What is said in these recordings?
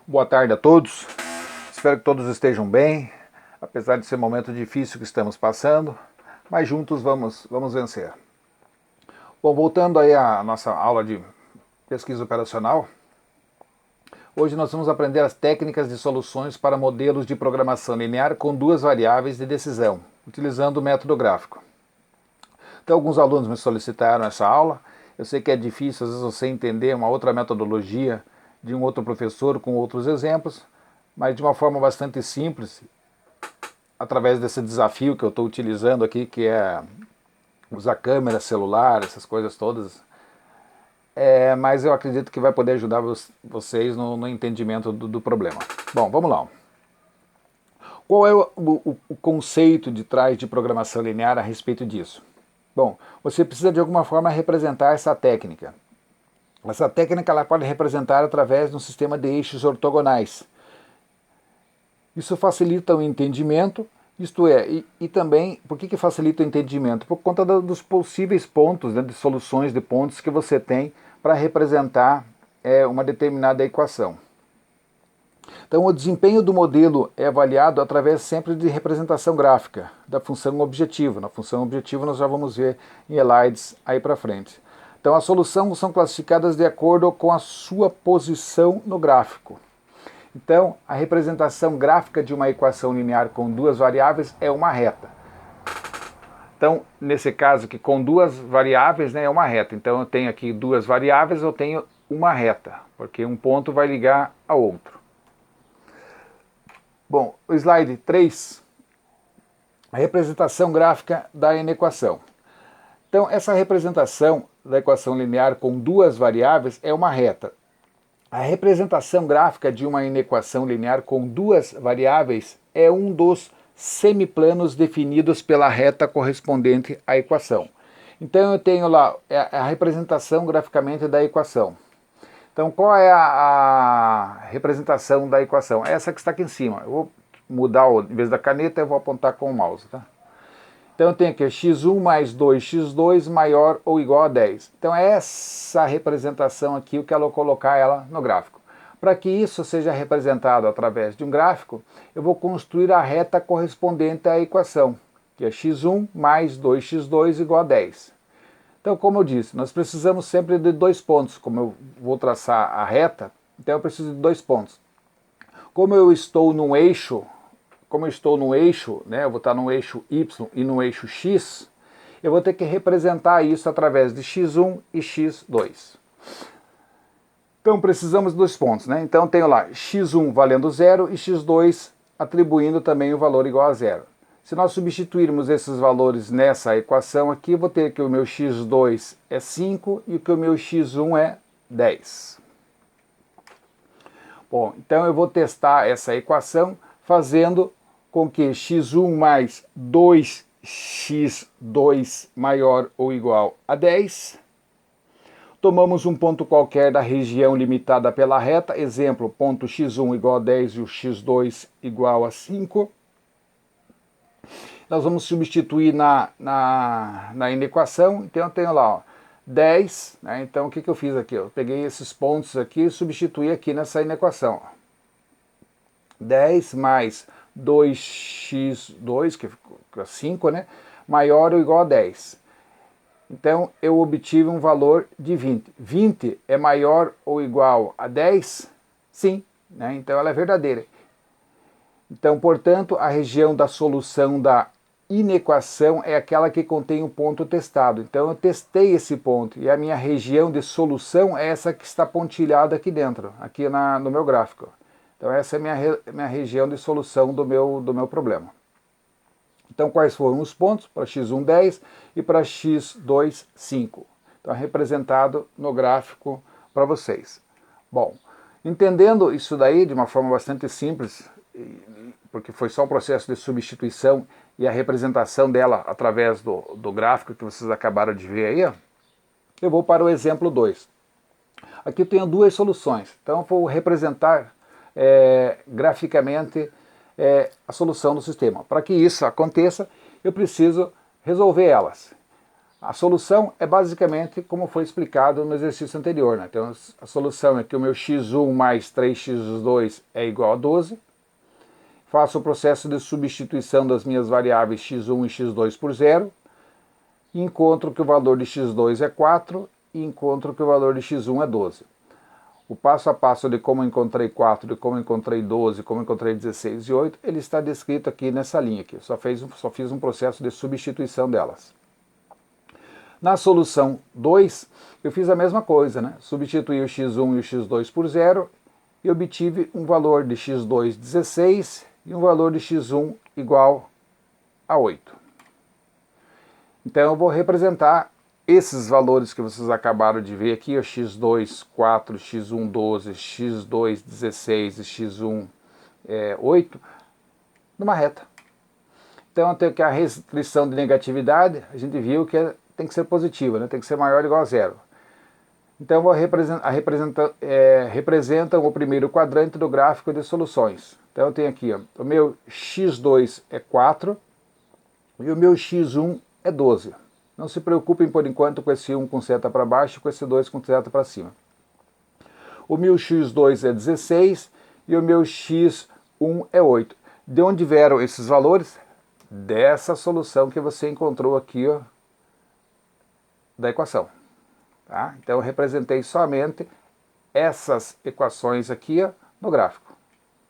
Boa tarde a todos, espero que todos estejam bem, apesar de ser um momento difícil que estamos passando, mas juntos vamos vencer. Bom, voltando aí à nossa aula de pesquisa operacional, hoje nós vamos aprender as técnicas de soluções para modelos de programação linear com duas variáveis de decisão, utilizando o método gráfico. Então alguns alunos me solicitaram essa aula, eu sei que é difícil às vezes você entender uma outra metodologia de um outro professor com outros exemplos, mas de uma forma bastante simples, através desse desafio que eu estou utilizando aqui, que é usar câmera, celular, essas coisas todas. Mas eu acredito que vai poder ajudar vocês no entendimento do problema. Bom, vamos lá. Qual é o conceito de trás de programação linear a respeito disso? Bom, você precisa de alguma forma representar essa técnica. Essa técnica ela pode representar através de um sistema de eixos ortogonais. Isso facilita o entendimento, isto é, e também, por que facilita o entendimento? Por conta dos possíveis pontos, né, de soluções de pontos que você tem para representar uma determinada equação. Então, o desempenho do modelo é avaliado através sempre de representação gráfica da função objetivo. Na função objetivo nós já vamos ver em slides aí para frente. Então, as soluções são classificadas de acordo com a sua posição no gráfico. Então, a representação gráfica de uma equação linear com duas variáveis é uma reta. Então, nesse caso aqui, com duas variáveis, né, é uma reta. Então, eu tenho aqui duas variáveis, eu tenho uma reta, porque um ponto vai ligar a outro. Bom, o slide 3, a representação gráfica da inequação. Então, essa representação da equação linear com duas variáveis é uma reta. A representação gráfica de uma inequação linear com duas variáveis é um dos semiplanos definidos pela reta correspondente à equação. Então, eu tenho lá a representação graficamente da equação. Então, qual é a representação da equação? Essa que está aqui em cima. Eu vou mudar, em vez da caneta, eu vou apontar com o mouse. Tá? Então, eu tenho aqui x1 mais 2x2 maior ou igual a 10. Então, é essa representação aqui, eu quero colocar ela no gráfico. Para que isso seja representado através de um gráfico, eu vou construir a reta correspondente à equação, que é x1 mais 2x2 igual a 10. Então, como eu disse, nós precisamos sempre de dois pontos. Como eu vou traçar a reta, então eu preciso de dois pontos. Como eu estou num eixo, né, eu vou estar no eixo Y e no eixo X, eu vou ter que representar isso através de x1 e x2. Então, precisamos de dois pontos, né? Então, eu tenho lá x1 valendo 0 e x2 atribuindo também o valor igual a 0. Se nós substituirmos esses valores nessa equação aqui, eu vou ter que o meu x2 é 5 e que o meu x1 é 10. Bom, então eu vou testar essa equação fazendo com que x1 mais 2x2 maior ou igual a 10. Tomamos um ponto qualquer da região limitada pela reta, exemplo, ponto x1 igual a 10 e o x2 igual a 5. Nós vamos substituir na inequação, então eu tenho lá, ó, 10, né? Então o que eu fiz aqui? Eu peguei esses pontos aqui e substituí aqui nessa inequação. Ó. 10 mais 2x2, que é 5, né? Maior ou igual a 10. Então eu obtive um valor de 20. 20 é maior ou igual a 10? Sim, né? Então ela é verdadeira. Então, portanto, a região da solução da inequação é aquela que contém o ponto testado. Então, eu testei esse ponto e a minha região de solução é essa que está pontilhada aqui dentro, aqui no meu gráfico. Então, essa é a minha região de solução do meu problema. Então, quais foram os pontos? Para x1, 10 e para x2, 5. Então, é representado no gráfico para vocês. Bom, entendendo isso daí de uma forma bastante simples, porque foi só um processo de substituição e a representação dela através do gráfico que vocês acabaram de ver aí, ó, eu vou para o exemplo 2. Aqui eu tenho duas soluções, então eu vou representar graficamente a solução do sistema. Para que isso aconteça, eu preciso resolver elas. A solução é basicamente como foi explicado no exercício anterior, né? Então a solução é que o meu x1 mais 3x2 é igual a 12. Faço o processo de substituição das minhas variáveis x1 e x2 por zero. Encontro que o valor de x2 é 4 e encontro que o valor de x1 é 12. O passo a passo de como encontrei 4, de como encontrei 12, como encontrei 16 e 8, ele está descrito aqui nessa linha aqui. Só fiz um processo de substituição delas. Na solução 2, eu fiz a mesma coisa, né? Substituí o x1 e o x2 por zero e obtive um valor de x2 16 e um valor de x1 igual a 8. Então eu vou representar esses valores que vocês acabaram de ver aqui, o x2 4, x1 12, x2 16 e x1 8, numa reta. Então eu tenho que a restrição de negatividade, a gente viu que tem que ser positiva, né? Tem que ser maior ou igual a zero. Então eu vou representam o primeiro quadrante do gráfico de soluções. Então eu tenho aqui, ó, o meu x2 é 4 e o meu x1 é 12. Não se preocupem por enquanto com esse 1 com seta para baixo e com esse 2 com seta para cima. O meu x2 é 16 e o meu x1 é 8. De onde vieram esses valores? Dessa solução que você encontrou aqui, ó, da equação. Tá? Então eu representei somente essas equações aqui, ó, no gráfico.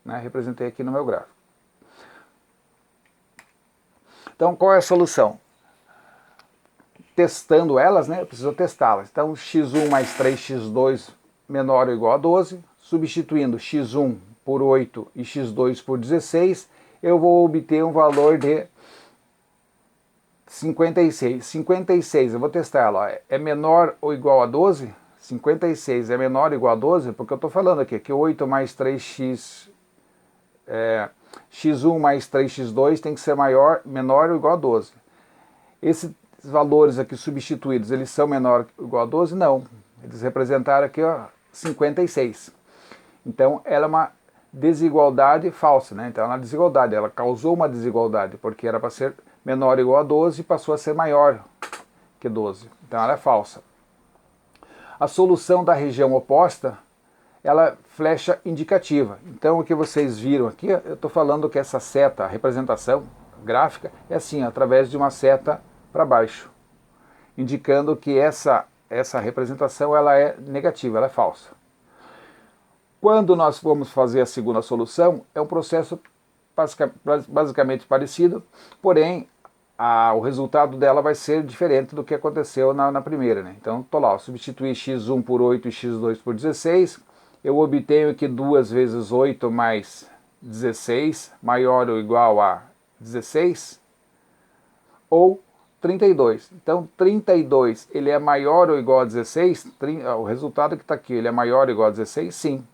Né? Representei aqui no meu gráfico. Então qual é a solução? Testando elas, né, eu preciso testá-las. Então, x1 mais 3x2 menor ou igual a 12, substituindo x1 por 8 e x2 por 16, eu vou obter um valor de 56. 56, eu vou testar ela, ó, é menor ou igual a 12? 56 é menor ou igual a 12? Porque eu estou falando aqui que 8 mais 3x, x1 mais 3x2 tem que ser menor ou igual a 12. Esses valores aqui substituídos, eles são menor ou igual a 12? Não. Eles representaram aqui, ó, 56. Então, ela é uma desigualdade falsa, né? Então, ela é uma desigualdade, ela causou uma desigualdade, porque era para ser menor ou igual a 12 e passou a ser maior que 12. Então, ela é falsa. A solução da região oposta, ela é flecha indicativa. Então, o que vocês viram aqui, eu estou falando que essa seta, a representação gráfica, é assim, através de uma seta para baixo, indicando que essa representação ela é negativa, ela é falsa. Quando nós vamos fazer a segunda solução, é um processo basicamente parecido, porém o resultado dela vai ser diferente do que aconteceu na primeira. Né? Então, estou lá, substituí x1 por 8 e x2 por 16, eu obtenho que 2 vezes 8 mais 16 maior ou igual a 16, ou 32. Então, 32, ele é maior ou igual a 16? O resultado que está aqui, ele é maior ou igual a 16? Sim.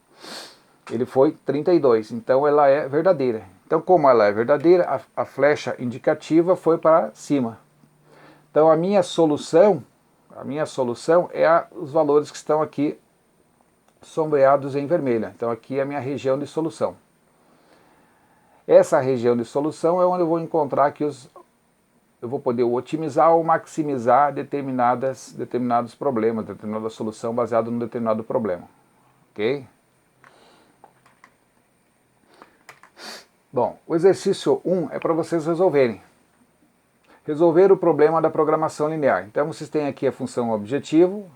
Ele foi 32. Então, ela é verdadeira. Então, como ela é verdadeira, a flecha indicativa foi para cima. Então, a minha solução é os valores que estão aqui sombreados em vermelho. Então, aqui é a minha região de solução. Essa região de solução é onde eu vou encontrar aqui eu vou poder otimizar ou maximizar determinados problemas, determinada solução baseada num determinado problema. Ok? Bom, o exercício 1 é para vocês resolverem. Resolver o problema da programação linear. Então vocês têm aqui a função objetivo,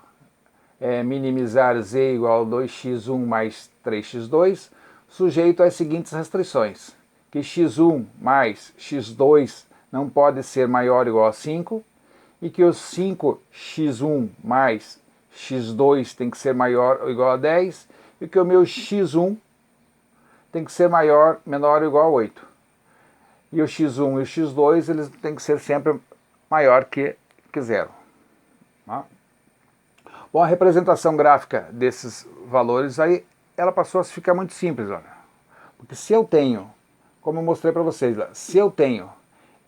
minimizar z igual a 2x1 mais 3x2, sujeito às seguintes restrições, que x1 mais x2 não pode ser maior ou igual a 5, e que os 5x1 mais x2 tem que ser maior ou igual a 10, e que o meu x1 tem que ser menor ou igual a 8. E o x1 e o x2 eles têm que ser sempre maior que 0. Tá? Bom, a representação gráfica desses valores aí, ela passou a ficar muito simples, olha. Porque se eu tenho, como eu mostrei para vocês lá, se eu tenho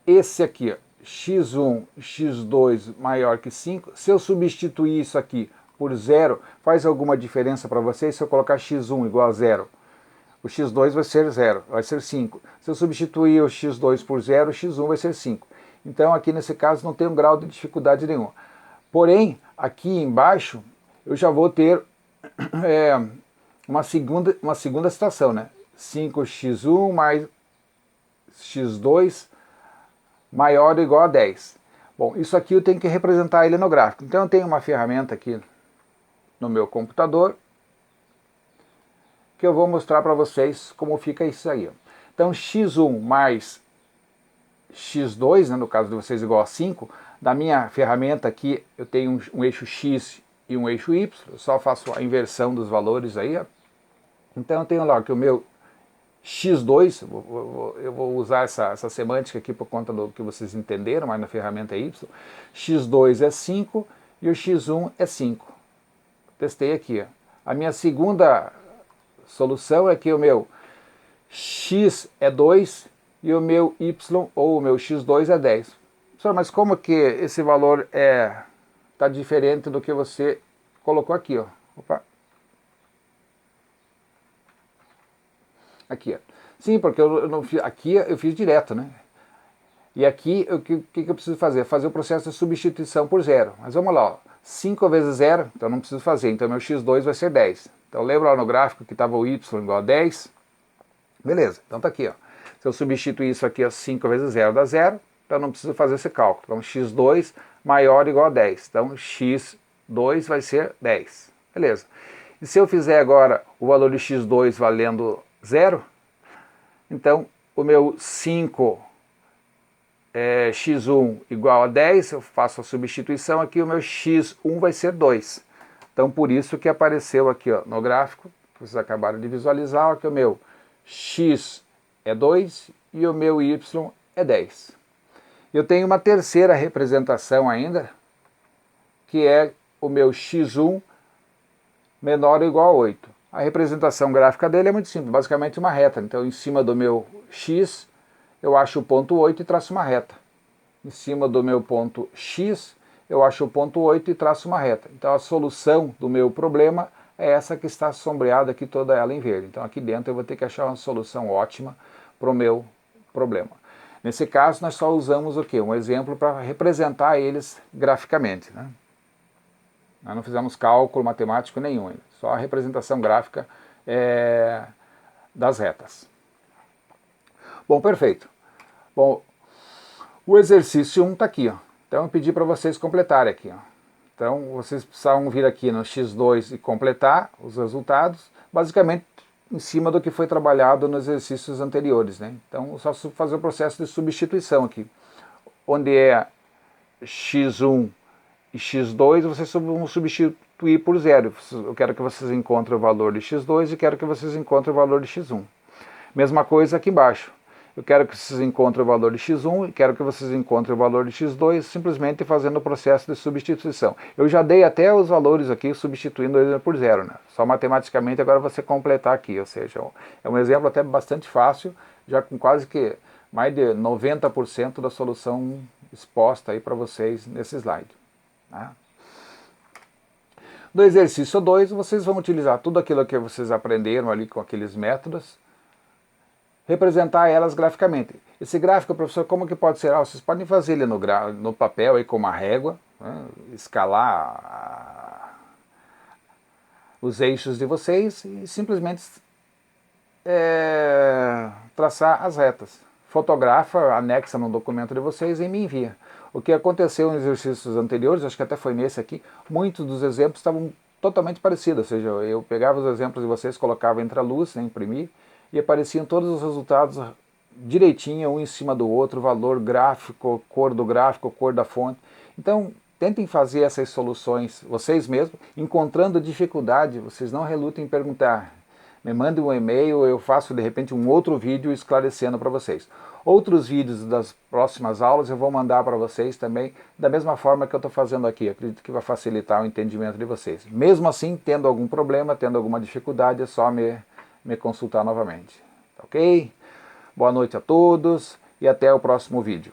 esse aqui, ó, x1 e x2 maior que 5, se eu substituir isso aqui por 0, faz alguma diferença para vocês se eu colocar x1 igual a 0? O x2 vai ser 0, vai ser 5. Se eu substituir o x2 por 0, o x1 vai ser 5. Então aqui nesse caso não tem um grau de dificuldade nenhum. Porém, aqui embaixo eu já vou ter uma segunda situação, né? 5x1 mais x2 maior ou igual a 10. Bom, isso aqui eu tenho que representar ele no gráfico. Então eu tenho uma ferramenta aqui no meu computador que eu vou mostrar para vocês como fica isso aí. Então x1 mais x2, né, no caso de vocês igual a 5, da minha ferramenta aqui eu tenho um eixo x e um eixo y, eu só faço a inversão dos valores aí. Ó. Então eu tenho lá que o meu x2, eu vou usar essa semântica aqui por conta do que vocês entenderam, mas na ferramenta é y, x2 é 5 e o x1 é 5. Testei aqui. Ó. A minha segunda solução é que o meu x é 2 e o meu y ou o meu x2 é 10. Professor, mas como que esse valor está diferente do que você colocou aqui? Ó. Opa. Aqui, ó. Sim, porque aqui eu fiz direto, né? E aqui, o que eu preciso fazer? Fazer o processo de substituição por zero. Mas vamos lá, ó. 5 vezes zero, então não preciso fazer. Então meu x2 vai ser 10. Então lembra lá no gráfico que estava o y igual a 10? Beleza, então tá aqui, ó. Se eu substituir isso aqui, ó, 5 vezes zero dá zero, então não preciso fazer esse cálculo. Então x2 maior ou igual a 10. Então x2 vai ser 10. Beleza. E se eu fizer agora o valor de x2 valendo 0, então o meu 5 x1 igual a 10, eu faço a substituição aqui, o meu x1 vai ser 2. Então por isso que apareceu aqui, ó, no gráfico, vocês acabaram de visualizar, ó, que o meu x é 2 e o meu y é 10. Eu tenho uma terceira representação ainda, que é o meu x1 menor ou igual a 8. A representação gráfica dele é muito simples, basicamente uma reta. Então, em cima do meu x, eu acho o ponto 8 e traço uma reta. Em cima do meu ponto x, eu acho o ponto 8 e traço uma reta. Então, a solução do meu problema é essa que está sombreada aqui, toda ela em verde. Então, aqui dentro eu vou ter que achar uma solução ótima para o meu problema. Nesse caso, nós só usamos o quê? Um exemplo para representar eles graficamente, né? Nós não fizemos cálculo matemático nenhum, só a representação gráfica das retas. Bom, perfeito. Bom, o exercício 1 está aqui, ó. Então eu pedi para vocês completarem aqui, ó. Então vocês precisavam vir aqui no x2 e completar os resultados, basicamente em cima do que foi trabalhado nos exercícios anteriores, né? Então só fazer o processo de substituição aqui, onde é x1 e x2, vocês vão substituir por zero. Eu quero que vocês encontrem o valor de x2 e quero que vocês encontrem o valor de x1. Mesma coisa aqui embaixo. Eu quero que vocês encontrem o valor de x1 e quero que vocês encontrem o valor de x2, simplesmente fazendo o processo de substituição. Eu já dei até os valores aqui, substituindo ele por zero, né? Só matematicamente agora você completar aqui, ou seja, é um exemplo até bastante fácil, já com quase que mais de 90% da solução exposta aí para vocês nesse slide. Tá? No exercício 2, vocês vão utilizar tudo aquilo que vocês aprenderam ali com aqueles métodos, representar elas graficamente. Esse gráfico, professor, como que pode ser? Vocês podem fazer ele no papel aí com uma régua, né? Escalar os eixos de vocês e simplesmente traçar as retas. Fotografa, anexa no documento de vocês e me envia. O que aconteceu nos exercícios anteriores, acho que até foi nesse aqui, muitos dos exemplos estavam totalmente parecidos, ou seja, eu pegava os exemplos de vocês, colocava entre a luz, né, imprimir, e apareciam todos os resultados direitinho, um em cima do outro, valor gráfico, cor do gráfico, cor da fonte. Então, tentem fazer essas soluções vocês mesmos, encontrando dificuldade, vocês não relutem em perguntar. Me mandem um e-mail, eu faço de repente um outro vídeo esclarecendo para vocês. Outros vídeos das próximas aulas eu vou mandar para vocês também, da mesma forma que eu estou fazendo aqui. Acredito que vai facilitar o entendimento de vocês. Mesmo assim, tendo algum problema, tendo alguma dificuldade, é só me consultar novamente. Ok? Boa noite a todos e até o próximo vídeo.